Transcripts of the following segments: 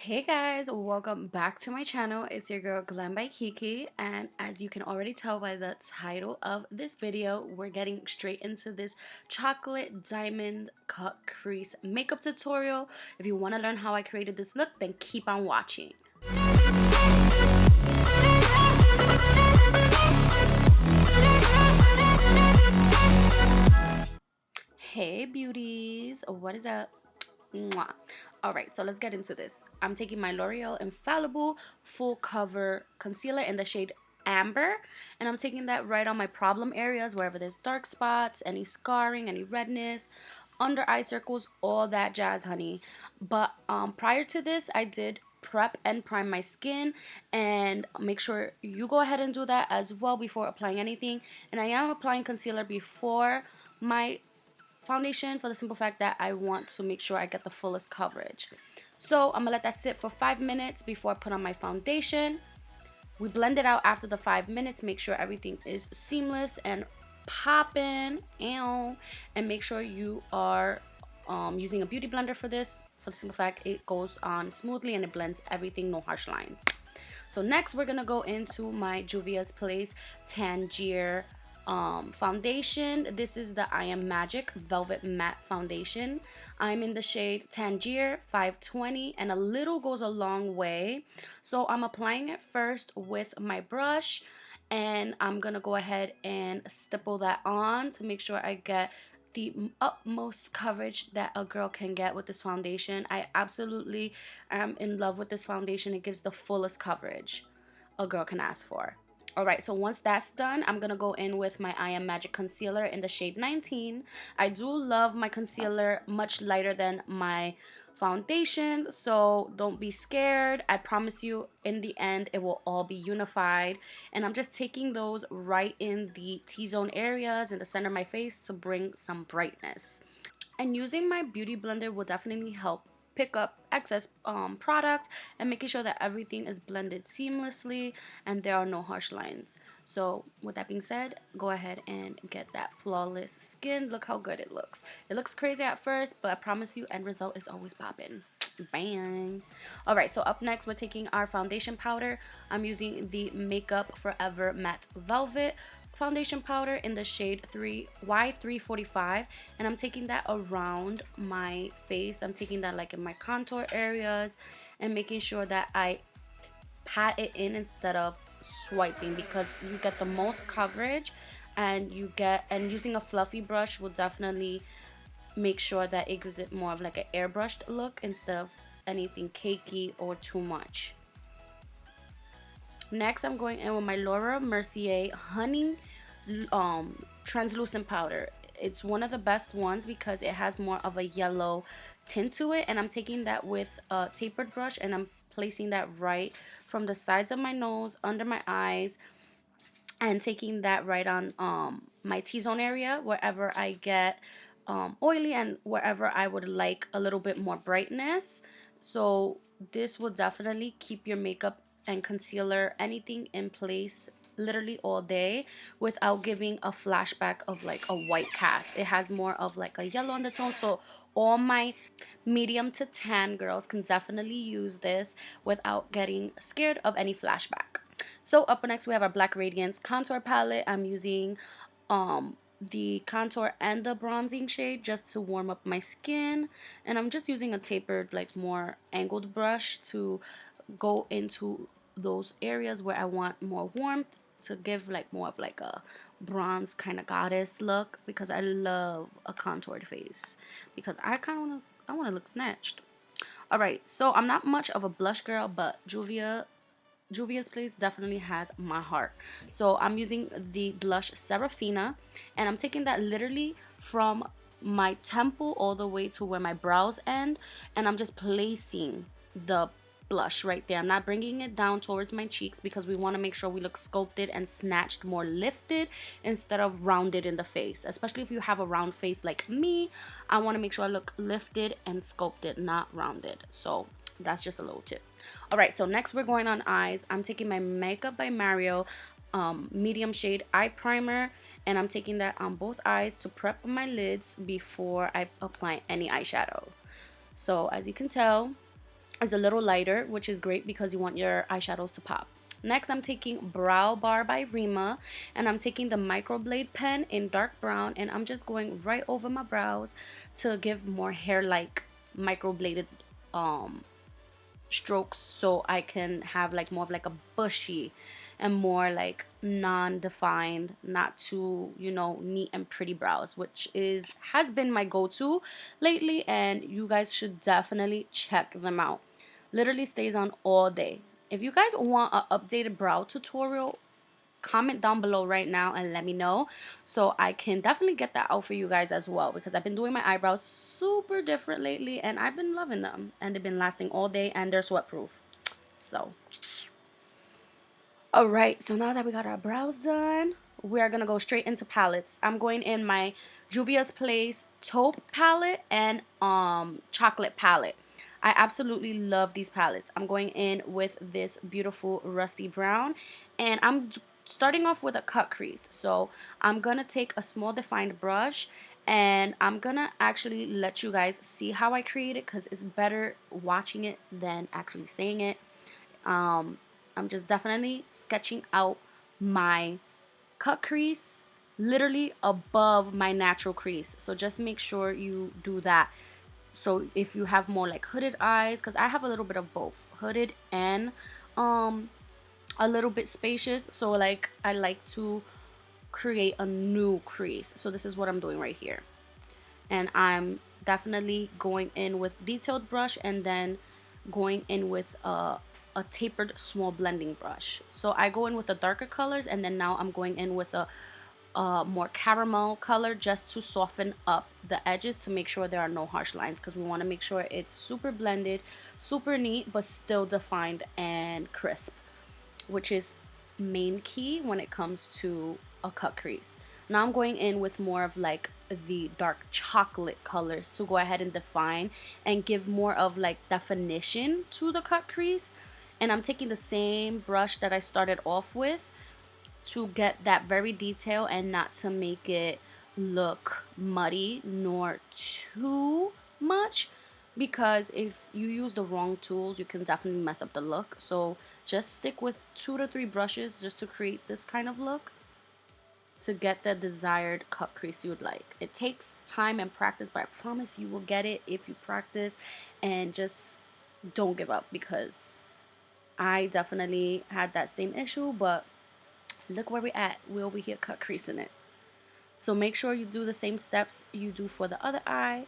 Hey guys, welcome back to my channel. It's your girl Glambykiki, and as you can already tell by the title of this video, we're getting straight into this chocolate diamond cut crease makeup tutorial. If you want to learn how I created this look, then keep on watching. Hey beauties, what is up? Mwah. All right, so let's get into this. I'm taking my L'Oreal Infallible Full Cover Concealer in the shade Amber, and I'm taking that right on my problem areas, wherever there's dark spots, any scarring, any redness, under eye circles, all that jazz, honey. But prior to this, I did prep and prime my skin, and make sure you go ahead and do that as well before applying anything. And I am applying concealer before my foundation for the simple fact that I want to make sure I get the fullest coverage. So I'm gonna let that sit for 5 minutes before I put on my foundation. We blend it out after the 5 minutes, make sure everything is seamless and popping, and make sure you are using a beauty blender for this, for the simple fact it goes on smoothly and it blends everything, no harsh lines. So next we're gonna go into my Juvia's Place Tangier foundation. This is the I Am Magic Velvet Matte Foundation. I'm in the shade Tangier 520, and a little goes a long way. So I'm applying it first with my brush, and I'm gonna go ahead and stipple that on to make sure I get the utmost coverage that a girl can get with this foundation. I absolutely am in love with this foundation. It gives the fullest coverage a girl can ask for. Alright, so once that's done, I'm going to go in with my I Am Magic Concealer in the shade 19. I do love my concealer much lighter than my foundation, so don't be scared. I promise you, in the end, it will all be unified. And I'm just taking those right in the T-zone areas in the center of my face to bring some brightness. And using my beauty blender will definitely help pick up excess product and making sure that everything is blended seamlessly and there are no harsh lines. So with that being said, go ahead and get that flawless skin. Look how good it looks. It looks crazy at first, but I promise you, end result is always popping. Bang. Alright, so up next we're taking our foundation powder. I'm using the Makeup Forever Matte Velvet foundation powder in the shade Y345, and I'm taking that around my face. I'm taking that like in my contour areas and making sure that I pat it in instead of swiping, because you get the most coverage, and using a fluffy brush will definitely make sure that it gives it more of like an airbrushed look instead of anything cakey or too much. Next, I'm going in with my Laura Mercier Honey translucent powder. It's one of the best ones because it has more of a yellow tint to it, and I'm taking that with a tapered brush and I'm placing that right from the sides of my nose, under my eyes, and taking that right on my T-zone area, wherever I get oily and wherever I would like a little bit more brightness. So this will definitely keep your makeup and concealer, anything, in place literally all day without giving a flashback of like a white cast. It has more of like a yellow undertone, so all my medium to tan girls can definitely use this without getting scared of any flashback. So up next we have our Black Radiance contour palette. I'm using the contour and the bronzing shade just to warm up my skin, and I'm just using a tapered, like more angled brush to go into those areas where I want more warmth, to give like more of like a bronze kind of goddess look, because I love a contoured face, because I want to look snatched. All right, so I'm not much of a blush girl, but Juvia's Place definitely has my heart. So I'm using the blush Sarafina, and I'm taking that literally from my temple all the way to where my brows end, and I'm just placing the blush right there. I'm not bringing it down towards my cheeks because we want to make sure we look sculpted and snatched, more lifted instead of rounded in the face. Especially if you have a round face like me, I want to make sure I look lifted and sculpted, not rounded. So that's just a little tip. All right, so next we're going on eyes. I'm taking my Makeup by Mario medium shade eye primer, and I'm taking that on both eyes to prep my lids before I apply any eyeshadow. So as you can tell, is a little lighter, which is great because you want your eyeshadows to pop. Next, I'm taking Brow Bar by Rima, and I'm taking the microblade pen in dark brown, and I'm just going right over my brows to give more hair-like microbladed strokes, so I can have like more of like a bushy and more like non-defined, not too, you know, neat and pretty brows, which has been my go-to lately, and you guys should definitely check them out. Literally stays on all day. If you guys want an updated brow tutorial, comment down below right now and let me know, so I can definitely get that out for you guys as well, because I've been doing my eyebrows super different lately and I've been loving them, and they've been lasting all day and they're sweat proof. So alright, so now that we got our brows done, we are gonna go straight into palettes. I'm going in my Juvia's Place Taupe palette and chocolate palette. I absolutely love these palettes. I'm going in with this beautiful rusty brown, and I'm starting off with a cut crease. So I'm gonna take a small defined brush, and I'm gonna actually let you guys see how I create it, because it's better watching it than actually saying it. I'm just definitely sketching out my cut crease literally above my natural crease, so just make sure you do that. So if you have more like hooded eyes, because I have a little bit of both hooded and a little bit spacious, so like I like to create a new crease. So this is what I'm doing right here, and I'm definitely going in with detailed brush and then going in with a tapered small blending brush. So I go in with the darker colors, and then now I'm going in with a more caramel color just to soften up the edges, to make sure there are no harsh lines, because we want to make sure it's super blended, super neat, but still defined and crisp, which is main key when it comes to a cut crease. Now I'm going in with more of like the dark chocolate colors to go ahead and define and give more of like definition to the cut crease. And I'm taking the same brush that I started off with to get that very detail and not to make it look muddy nor too much, because if you use the wrong tools you can definitely mess up the look. So just stick with 2 to 3 brushes just to create this kind of look, to get the desired cut crease you would like. It takes time and practice, but I promise you will get it if you practice, and just don't give up, because I definitely had that same issue, but look where we're at. We're over here cut creasing it. So make sure you do the same steps you do for the other eye,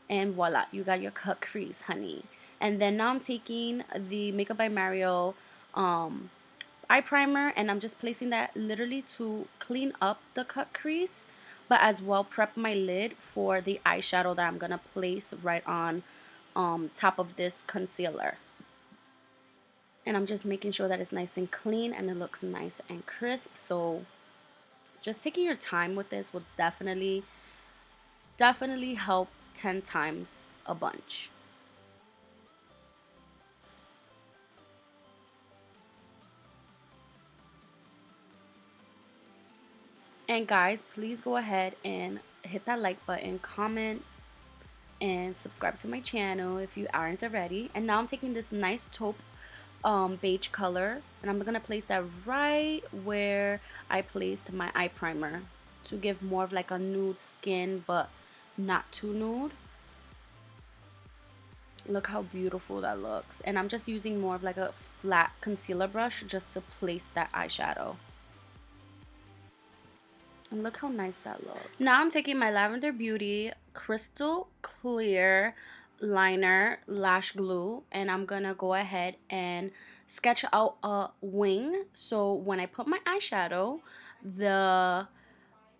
and voila, you got your cut crease, honey. And then now I'm taking the Makeup by Mario eye primer, and I'm just placing that literally to clean up the cut crease, but as well prep my lid for the eyeshadow that I'm gonna place right on top of this concealer. And I'm just making sure that it's nice and clean and it looks nice and crisp. So just taking your time with this will definitely help 10 times a bunch. And guys, please go ahead and hit that like button, comment, and subscribe to my channel if you aren't already. And now I'm taking this nice taupe beige color, and I'm gonna place that right where I placed my eye primer to give more of like a nude skin, but not too nude. Look how beautiful that looks. And I'm just using more of like a flat concealer brush just to place that eyeshadow. And look how nice that looks. Now I'm taking my Lavender Beauty Crystal Clear liner lash glue, and I'm gonna go ahead and sketch out a wing, so when I put my eyeshadow, the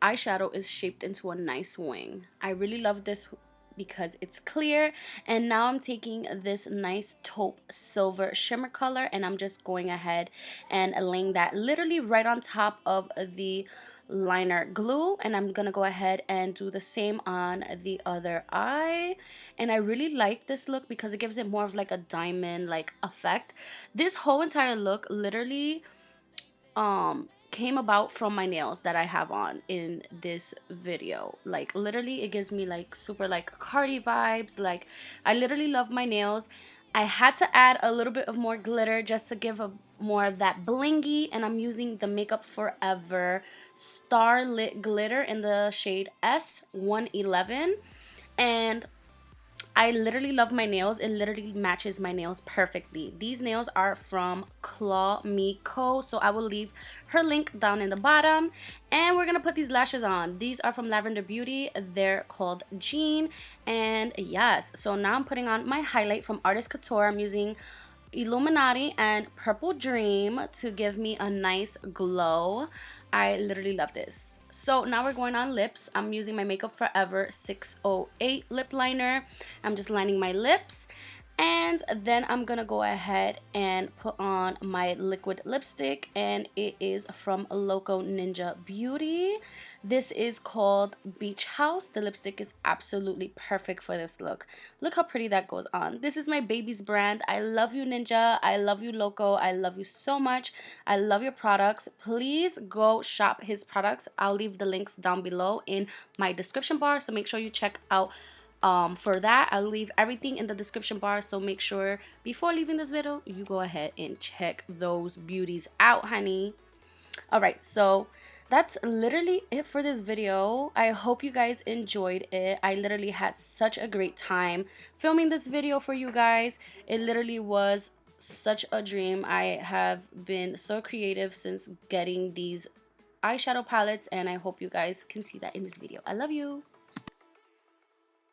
eyeshadow is shaped into a nice wing. I really love this because it's clear. And now I'm taking this nice taupe silver shimmer color, and I'm just going ahead and laying that literally right on top of the liner glue, and I'm gonna go ahead and do the same on the other eye. And I really like this look because it gives it more of like a diamond like effect. This whole entire look literally came about from my nails that I have on in this video. Like literally it gives me like super like Cardi vibes. Like I literally love my nails. I had to add a little bit of more glitter just to give a more of that blingy, and I'm using the Makeup Forever Starlit Glitter in the shade S111. And I literally love my nails. It literally matches my nails perfectly. These nails are from Claw Me Co. So I will leave her link down in the bottom. And we're going to put these lashes on. These are from Lavender Beauty. They're called Jean. And yes, so now I'm putting on my highlight from Artist Couture. I'm using Illuminati and Purple Dream to give me a nice glow. I literally love this. So now we're going on lips. I'm using my Makeup Forever 608 lip liner. I'm just lining my lips. And then I'm gonna go ahead and put on my liquid lipstick, and it is from Loco Ninja Beauty. This is called Beach House. The lipstick is absolutely perfect for this look. Look how pretty that goes on. This is my baby's brand. I love you, Ninja. I love you, Loco. I love you so much. I love your products. Please go shop his products. I'll leave the links down below in my description bar, so make sure you check out for that. I'll leave everything in the description bar, so make sure before leaving this video you go ahead and check those beauties out, honey. All right, so that's literally it for this video. I hope you guys enjoyed it. I literally had such a great time filming this video for you guys. It literally was such a dream. I have been so creative since getting these eyeshadow palettes, and I hope you guys can see that in this video. I love you.